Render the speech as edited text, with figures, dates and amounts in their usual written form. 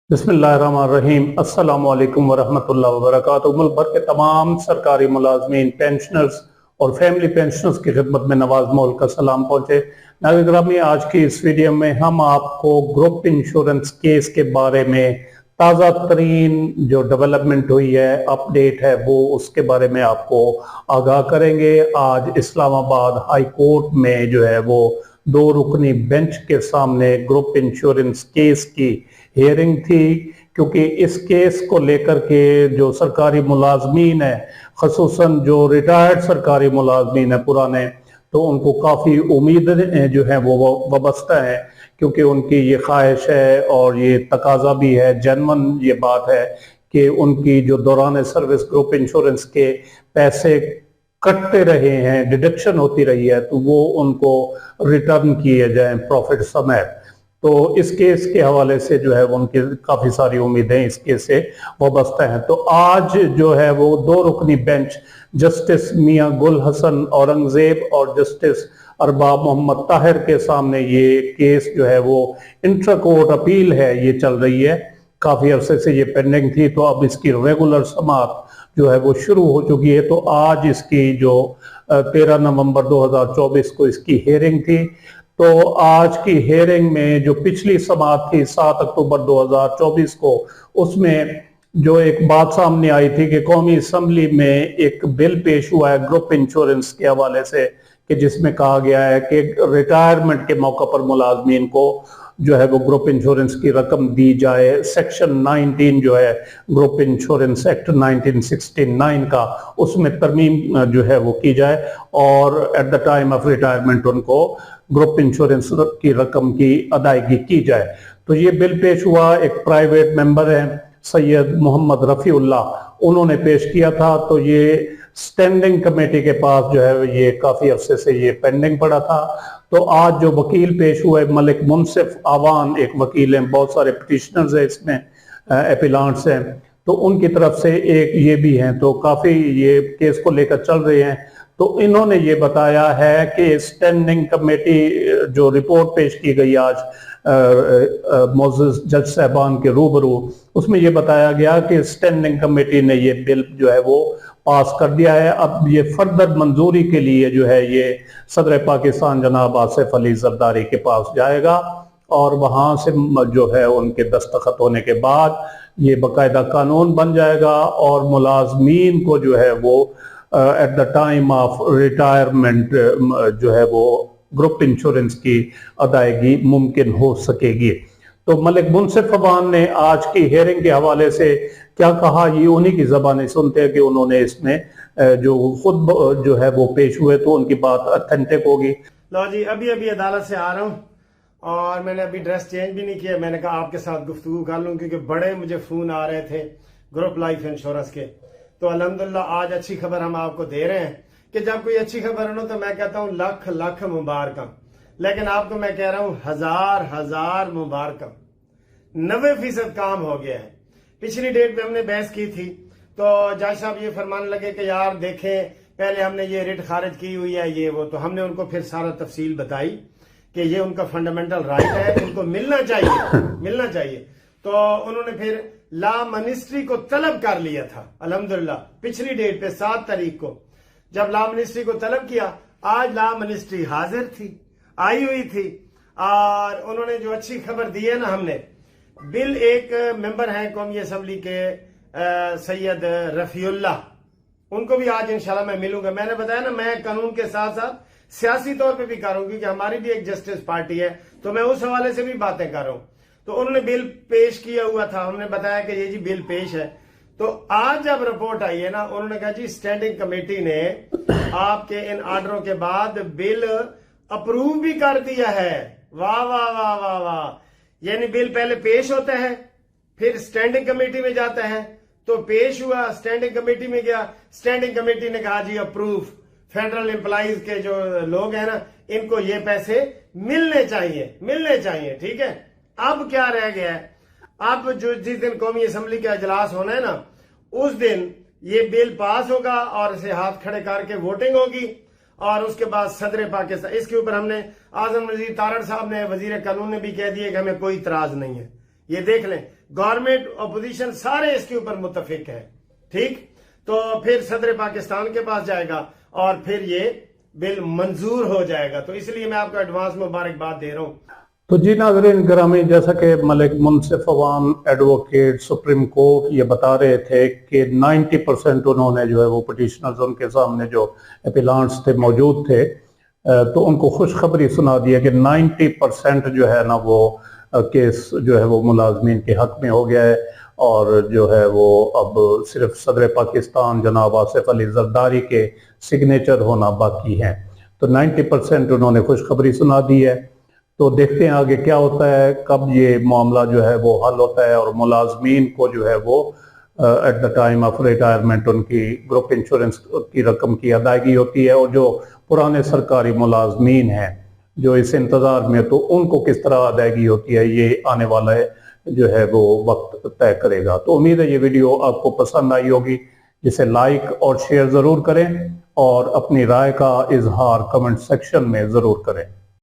बिस्मिल्लाहिर्रहमानिर्रहीम। अस्सलामु अलैकुम वरहमतुल्लाहि वबरकातुहू। मुल्क भर के तमाम सरकारी मुलाजमीन, पेंशनर्स और फैमिली पेंशनर्स की खिदमत में नवाज मोल का सलाम पहुँचे। नाज़रीन गिरामी, आज की इस वीडियो में हम आपको ग्रुप इंश्योरेंस केस के बारे में ताज़ा तरीन जो डेवलपमेंट हुई है, अपडेट है, वो उसके बारे में आपको आगाह करेंगे। आज इस्लामाबाद हाई कोर्ट में जो है वो दो रुकनी बेंच के सामने ग्रुप इंश्योरेंस केस की हियरिंग थी, क्योंकि इस केस को लेकर के जो सरकारी मुलाजमीन है, खसूसन जो रिटायर्ड सरकारी मुलाजमीन है पुराने, तो उनको काफ़ी उम्मीदें जो है वो वाबस्ता है, क्योंकि उनकी ये ख्वाहिश है और ये तकाजा भी है, जेन्युइन ये बात है कि उनकी जो दौरान सर्विस ग्रुप इंश्योरेंस के पैसे कटते रहे हैं, डिडक्शन होती रही है, तो वो उनको रिटर्न किए जाएं प्रॉफिट समेत। तो इस केस के हवाले से जो है उनकी काफ़ी सारी उम्मीदें इस केस से वाबस्ता हैं। तो आज जो है वो दो रुकनी बेंच जस्टिस मियां गुल हसन औरंगजेब और जस्टिस अरबाब मोहम्मद ताहिर के सामने ये केस जो है वो इंट्रा कोर्ट अपील है, ये चल रही है। काफ़ी अरसे से ये पेंडिंग थी, तो अब इसकी रेगुलर समाअत जो है वो शुरू हो चुकी है। तो आज इसकी जो 13 नवंबर 2024 को इसकी हेयरिंग थी। तो आज की हेयरिंग में जो पिछली समाअत थी 7 अक्टूबर 2024 को, उसमें जो एक बात सामने आई थी कि कौमी असम्बली में एक बिल पेश हुआ है ग्रुप इंश्योरेंस के हवाले से, कि जिसमें कहा गया है कि रिटायरमेंट के मौके पर मुलाजमीन को जो है वो ग्रुप इंश्योरेंस की रकम दी जाए। सेक्शन 19 जो है ग्रुप इंश्योरेंस एक्ट 1969 का, उसमें तरमीम जो है वो की जाए और at the time of retirement उनको ग्रुप इंश्योरेंस की रकम की अदायगी की जाए। तो ये बिल पेश हुआ, एक प्राइवेट मेंबर है सैयद मोहम्मद रफ़ीउल्लाह, उन्होंने पेश किया था। तो ये स्टैंडिंग कमेटी के पास जो है ये काफ़ी अरसे से ये पेंडिंग पड़ा था। तो आज जो वकील पेश हुए मलिक मुनसिफ आवान, एक वकील हैं, बहुत सारे पिटिशनर्स हैं इसमें, एपिलांट्स हैं, तो उनकी तरफ से एक ये भी हैं, तो काफ़ी ये केस को लेकर चल रहे हैं। तो इन्होंने ये बताया है कि स्टैंडिंग कमेटी जो रिपोर्ट पेश की गई आज मोअज़्ज़ज़ जज साहबान के रूबरू, उसमें ये बताया गया कि स्टैंडिंग कमेटी ने ये बिल जो है वो पास कर दिया है। अब ये फर्दर मंजूरी के लिए जो है ये सदर पाकिस्तान जनाब आसिफ अली जरदारी के पास जाएगा और वहाँ से जो है उनके दस्तखत होने के बाद ये बाकायदा कानून बन जाएगा और मुलाजमीन को जो है वो at the time of retirement जो है वो ग्रुप इंश्योरेंस की अदायगी मुमकिन हो सकेगी। तो मलिक मुनसिफ अवान ने आज की हेयरिंग के हवाले से क्या कहा, ये उन्हीं की ज़बानी सुनते हैं कि उन्होंने इसमें जो खुद जो है वो पेश हुए, तो उनकी बात ऑथेंटिक होगी। लो जी, अभी अभी अदालत से आ रहा हूँ और मैंने अभी ड्रेस चेंज भी नहीं किया। मैंने कहा आपके साथ गुफ्तगू कर लूँ, क्योंकि बड़े मुझे फोन आ रहे थे ग्रुप लाइफ इंश्योरेंस के। तो अल्हम्दुलिल्लाह आज अच्छी खबर हम आपको दे रहे हैं कि जब कोई अच्छी खबर हो तो मैं कहता हूँ लख लख मुबारक, लेकिन आपको मैं कह रहा हूँ हजार हजार मुबारक। 90% काम हो गया है। पिछली डेट में हमने बहस की थी तो जज साहब ये फरमाने लगे कि यार देखें, पहले हमने ये रिट खारिज की हुई है ये वो, तो हमने उनको फिर सारा तफसील बताई कि ये उनका फंडामेंटल राइट है, उनको मिलना चाहिए, मिलना चाहिए। तो उन्होंने फिर लॉ मिनिस्ट्री को तलब कर लिया था अल्हम्दुलिल्लाह पिछली डेट पे 7 तारीख को। जब लॉ मिनिस्ट्री को तलब किया, आज लॉ मिनिस्ट्री हाजिर थी, आई हुई थी और उन्होंने जो अच्छी खबर दी है ना, हमने बिल एक मेंबर हैं कौमी असम्बली के सैयद रफ़ीउल्लाह, उनको भी आज इंशाल्लाह मैं मिलूंगा। मैंने बताया ना, मैं कानून के साथ साथ सियासी तौर पे भी कर रहा हूं, क्योंकि हमारी भी एक जस्टिस पार्टी है, तो मैं उस हवाले से भी बातें कर रहा हूं। तो उन्होंने बिल पेश किया हुआ था, हमने बताया कि ये जी बिल पेश है। तो आज जब रिपोर्ट आई है ना, उन्होंने कहा जी स्टैंडिंग कमेटी ने आपके इन ऑर्डरों के बाद बिल अप्रूव भी कर दिया है। वाह वाह वाह वाह वाह। यानी बिल पहले पेश होता है, फिर स्टैंडिंग कमेटी में जाता है, तो पेश हुआ, स्टैंडिंग कमेटी में गया, स्टैंडिंग कमेटी ने कहा जी अप्रूव। फेडरल एम्प्लॉइज के जो लोग हैं ना, इनको ये पैसे मिलने चाहिए, मिलने चाहिए, ठीक है। अब क्या रह गया है, अब जो जिस दिन कौमी असम्बली का इजलास होना है ना, उस दिन ये बिल पास होगा और इसे हाथ खड़े करके वोटिंग होगी और उसके बाद सदर पाकिस्तान, इसके ऊपर हमने आजम वजीर तारड़ साहब ने, वजीर कानून ने भी कह दिया कि हमें कोई इतराज नहीं है। ये देख लें, गवर्नमेंट अपोजिशन सारे इसके ऊपर मुत्तफिक है। ठीक, तो फिर सदर पाकिस्तान के पास जाएगा और फिर ये बिल मंजूर हो जाएगा। तो इसलिए मैं आपको एडवांस मुबारकबाद दे रहा हूँ। तो जी नाज़रीन ग्रामी, जैसा कि मलिक मुनसिफ अवाम एडवोकेट सुप्रीम कोर्ट ये बता रहे थे कि 90% उन्होंने जो है वो पिटिशनर्स उनके सामने जो अपीलांट्स थे मौजूद थे, तो उनको खुशखबरी सुना दी है कि 90% जो है ना वो केस जो है वो मुलाजमीन के हक में हो गया है और जो है वो अब सिर्फ सदर पाकिस्तान जनाब आसिफ अली जरदारी के सिग्नेचर होना बाकी हैं। तो 90% उन्होंने खुशखबरी सुना दी है। तो देखते हैं आगे क्या होता है, कब ये मामला जो है वो हल होता है और मुलाजमीन को जो है वो at the time of retirement उनकी ग्रुप इंश्योरेंस की रकम की अदायगी होती है, और जो पुराने सरकारी मुलाजमीन हैं जो इस इंतज़ार में, तो उनको किस तरह अदायगी होती है ये आने वाला है जो है वो वक्त तय करेगा। तो उम्मीद है ये वीडियो आपको पसंद आई होगी, जिसे लाइक और शेयर ज़रूर करें और अपनी राय का इजहार कमेंट सेक्शन में ज़रूर करें।